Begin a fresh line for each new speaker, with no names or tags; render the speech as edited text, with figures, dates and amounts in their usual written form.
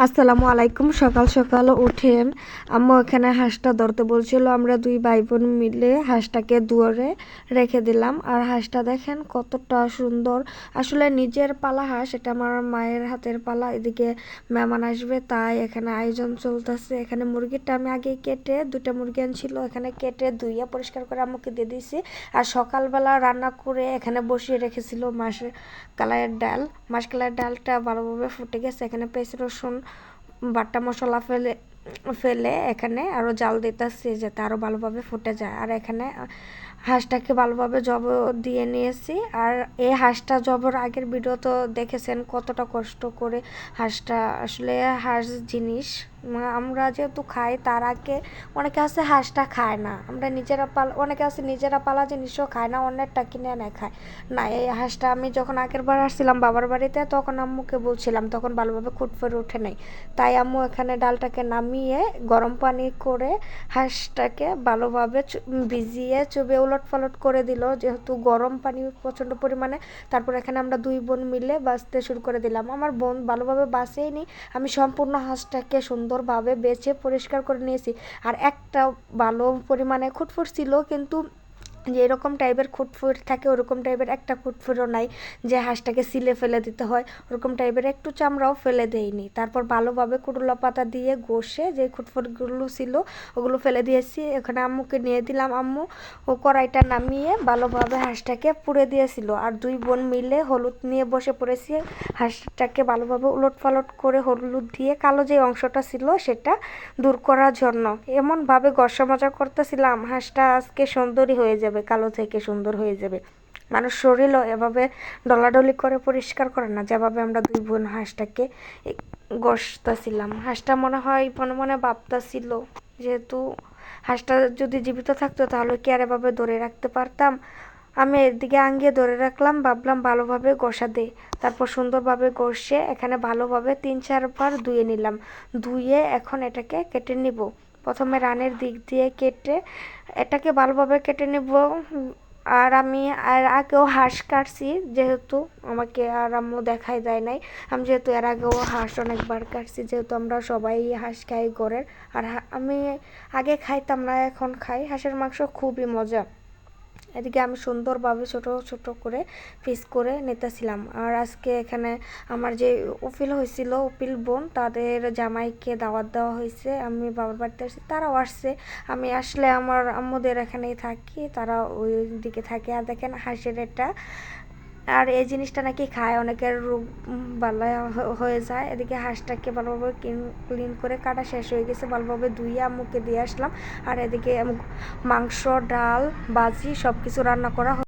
আসসালামু আলাইকুম। সকাল সকাল উঠেন আম্মু এখানে হাঁসটা ধরতে বলছিল, আমরা দুই ভাই বোন মিলে হাঁসটাকে দুয়ারে রেখে দিলাম। আর হাঁসটা দেখেন কতটা সুন্দর, আসলে নিজের পালা হাঁস, এটা আমার মায়ের হাতের পালা। এদিকে মেহমান আসবে তাই এখানে আয়োজন চলতেছে। এখানে মুরগিটা আমি আগে কেটে, দুইটা মুরগি আনছিল, এখানে কেটে ধুইয়া পরিষ্কার করে আম্মুকে দিয়ে দিয়েছি। আর সকালবেলা রান্না করে এখানে বসিয়ে রেখেছিল মাসকলাইয়ের ডালটা ভালোভাবে ফুটে গেছে। এখানে পেঁয়াজ রসুন বাটা মশলা ফেলে ফেলে এখানে আরও জাল দিতেছি যাতে আরও ভালোভাবে ফুটে যায়। আর এখানে হাঁসটাকে ভালোভাবে জব দিয়ে নিয়েছি। আর এই হাঁসটা জবর আগের ভিডিও তো দেখেছেন কতটা কষ্ট করে হাঁসটা, আসলে হাঁস জিনিস আমরা যেহেতু খাই, তার আগে অনেকে আছে হাঁসটা খায় না, আমরা নিজেরা অনেকে আছে নিজেরা পালা জিনিসও খায় না, অন্যেরটা কিনে এনে খায় না। এই হাঁসটা আমি যখন আগের বার আসছিলাম বাবার বাড়িতে, তখন আম্মুকে বলছিলাম, তখন ভালোভাবে খুঁটফুটে ওঠে নাই, তাই আম্মু এখানে ডালটাকে নামিয়ে গরম পানি করে হাঁসটাকে ভালোভাবে ভিজিয়ে চুবিয়ে উলট পালট করে দিল, যেহেতু গরম পানি প্রচণ্ড পরিমাণে। তারপর এখানে আমরা দুই বোন মিলে বাছতে শুরু করে দিলাম। আমার বোন ভালোভাবে বাছেইনি, আমি সম্পূর্ণ হাঁসটাকে সুন্দরভাবে বেছে পরিষ্কার করে নিয়েছি। আর একটা ভালো পরিমাণে খুঁটফুট ছিল, কিন্তু যে এরকম টাইপের খুঁটফুট থাকে ওরকম টাইপের একটা খুঁটফুটও নাই যে হাঁসটাকে সিলে ফেলে দিতে হয়, ওরকম টাইপের একটু চামড়াও ফেলে দেয়নি। তারপর ভালোভাবে কুটুলা পাতা দিয়ে ঘষে যে খুঁটফুটগুলো ছিল ওগুলো ফেলে দিয়েছি। এখানে আম্মুকে নিয়ে দিলাম, আম্মু ও কড়াইটা নামিয়ে ভালোভাবে হাঁসটাকে পুড়ে দিয়েছিল। আর দুই বোন মিলে হলুদ নিয়ে বসে পড়েছি হাঁসটাকে ভালোভাবে উলট পালট করে হলুদ দিয়ে কালো যে অংশটা ছিল সেটা দূর করার জন্য। এমনভাবে ঘষা মজা করতেছিলাম হাঁসটা আজকে সুন্দরই হয়ে যাবে, কালো থেকে সুন্দর হয়ে যাবে। মানুষ শরীরও এভাবে ডলাডলি করে পরিষ্কার করে না, যেভাবে আমরা দুই বোন হাঁসটাকে ঘষতেছিলাম। হাঁসটা মনে হয় মনে মনে ভাবতেছিল, যেহেতু হাঁসটা যদি জীবিত থাকতো তাহলে কি আর এভাবে ধরে রাখতে পারতাম। আমি এদিকে আঙ্গিয়ে ধরে রাখলাম, ভাবলাম ভালোভাবে ঘষা দে। তারপর সুন্দরভাবে ঘষে এখানে ভালোভাবে 3-4 বার ধুয়ে নিলাম। ধুয়ে এখন এটাকে কেটে নিব। প্রথমে রানের দিক দিয়ে কেটে এটাকে ভালোভাবে কেটে নিব। আর আমি আর আগেও হাঁস কাটছি, যেহেতু আমাকে আর আম্মু দেখাই দেয় নাই, আমি যেহেতু এর আগেও হাঁস অনেকবার কাটছি, যেহেতু আমরা সবাই হাঁস খাই ঘরের। আর আমি আগে খাইতাম না, এখন খাই। হাঁসের মাংস খুবই মজা। এদিকে আমি সুন্দরভাবে ছোট ছোট করে পিস করে নিতেছিলাম। আর আজকে এখানে আমার যে উপিল হয়েছিল, উপিল বোন, তাদের জামাইকে দাওয়াত দেওয়া হয়েছে। আমি বাবার বাড়িতে আসছি, তারাও আসছে। আমি আসলে আমার আম্মুদের এখানেই থাকি, তারা ওই দিকে থাকে। আর দেখেন হাঁসের এটা, আর এই জিনিসটা নাকি খায় অনেকের রোগ বালায় হয়ে যায়। এদিকে হাঁসটাকে ভালোভাবে ক্লিন করে কাটা শেষ হয়ে গেছে, ভালোভাবে ধুয়ে আম্মুকে দিয়ে আসলাম। আর এদিকে মাংস, ডাল, ভাজি সব কিছু রান্না করা